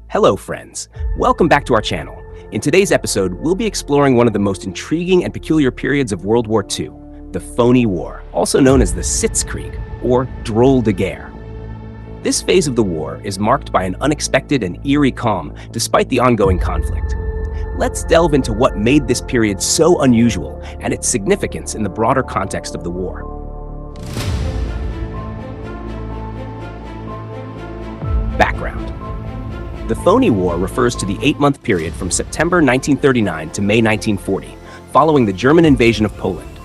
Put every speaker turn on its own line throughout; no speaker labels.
Hello, friends. Welcome back to our channel. In today's episode, we'll be exploring one of the most intriguing and peculiar periods of World War II, the Phony War, also known as the Blitzkrieg, or Drôle de Guerre. This phase of the war is marked by an unexpected and eerie calm despite the ongoing conflict. Let's delve into what made this period so unusual and its significance in the broader context of the war. Background. The Phony War refers to the 8-month period from September 1939 to May 1940, following the German invasion of Poland.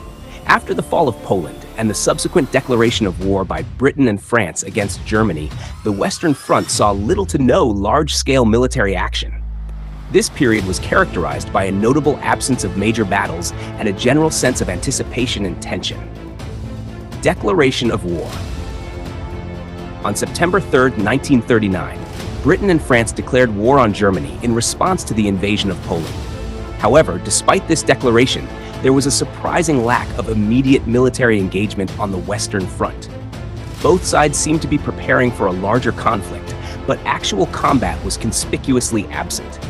After the fall of Poland and the subsequent declaration of war by Britain and France against Germany, the Western Front saw little to no large-scale military action. This period was characterized by a notable absence of major battles and a general sense of anticipation and tension. Declaration of war. On September 3, 1939, Britain and France declared war on Germany in response to the invasion of Poland. However, despite this declaration, there was a surprising lack of immediate military engagement on the Western Front. Both sides seemed to be preparing for a larger conflict, but actual combat was conspicuously absent.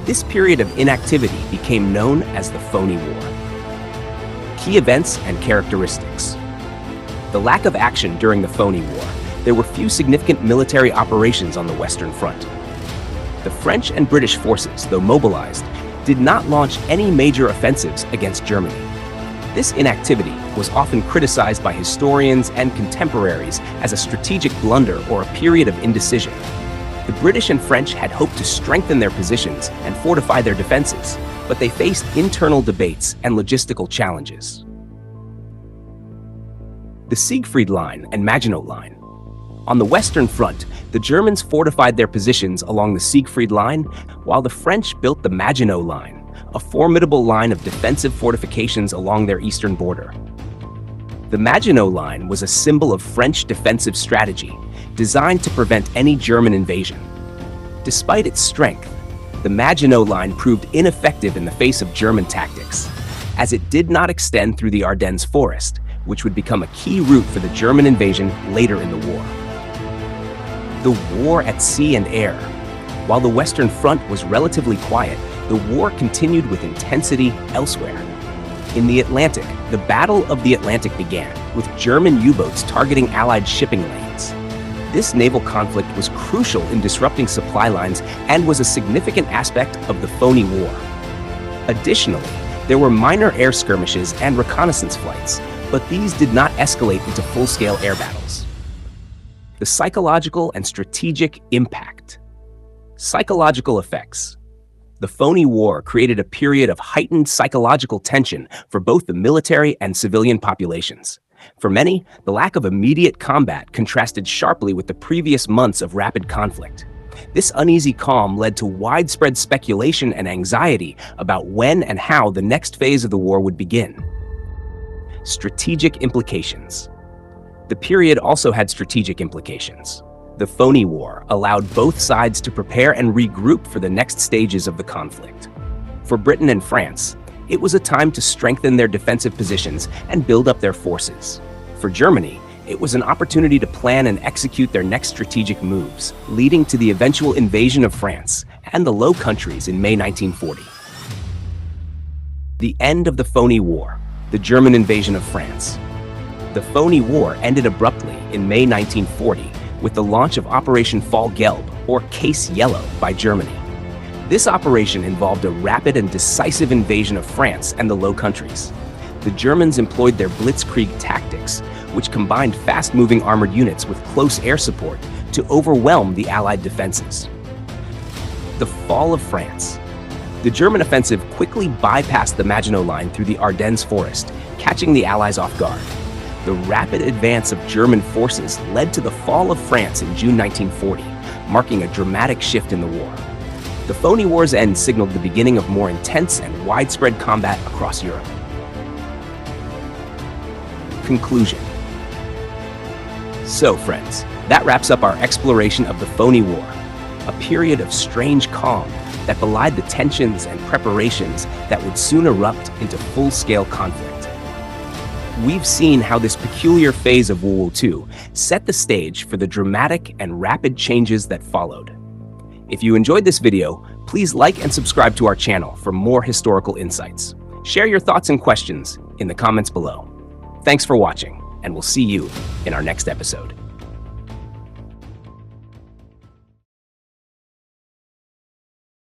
This period of inactivity became known as the Phony War. Key events and characteristics. The lack of action during the Phony War. There were few significant military operations on the Western Front. The French and British forces, though mobilized, did not launch any major offensives against Germany. This inactivity was often criticized by historians and contemporaries as a strategic blunder or a period of indecision. The British and French had hoped to strengthen their positions and fortify their defenses, but they faced internal debates and logistical challenges. The Siegfried Line and Maginot Line. On the Western Front, the Germans fortified their positions along the Siegfried Line, while the French built the Maginot Line, a formidable line of defensive fortifications along their eastern border. The Maginot Line was a symbol of French defensive strategy, designed to prevent any German invasion. Despite its strength, the Maginot Line proved ineffective in the face of German tactics, as it did not extend through the Ardennes forest, which would become a key route for the German invasion later in the war. The war at sea and air. While the Western Front was relatively quiet, the war continued with intensity elsewhere. In the Atlantic, the Battle of the Atlantic began, with German U-boats targeting Allied shipping lanes. This naval conflict was crucial in disrupting supply lines and was a significant aspect of the Phony War. Additionally, there were minor air skirmishes and reconnaissance flights, but these did not escalate into full-scale air battles. The psychological and strategic impact. Psychological effects. The Phony War created a period of heightened psychological tension for both the military and civilian populations. For many, the lack of immediate combat contrasted sharply with the previous months of rapid conflict. This uneasy calm led to widespread speculation and anxiety about when and how the next phase of the war would begin. Strategic implications. The period also had strategic implications. The Phony War allowed both sides to prepare and regroup for the next stages of the conflict. For Britain and France, it was a time to strengthen their defensive positions and build up their forces. For Germany, it was an opportunity to plan and execute their next strategic moves, leading to the eventual invasion of France and the Low Countries in May 1940. The end of the Phony War, the German invasion of France. The Phony War ended abruptly in May 1940 with the launch of Operation Fall Gelb, or Case Yellow, by Germany. This operation involved a rapid and decisive invasion of France and the Low Countries. The Germans employed their Blitzkrieg tactics, which combined fast-moving armored units with close air support to overwhelm the Allied defenses. The fall of France. The German offensive quickly bypassed the Maginot Line through the Ardennes forest, catching the Allies off guard. The rapid advance of German forces led to the fall of France in June 1940, marking a dramatic shift in the war. The Phony War's end signaled the beginning of more intense and widespread combat across Europe. Conclusion. So, friends, that wraps up our exploration of the Phony War, a period of strange calm that belied the tensions and preparations that would soon erupt into full-scale conflict. We've seen how this peculiar phase of World War II set the stage for the dramatic and rapid changes that followed. If you enjoyed this video, please like and subscribe to our channel for more historical insights. Share your thoughts and questions in the comments below. Thanks for watching, and we'll see you in our next episode.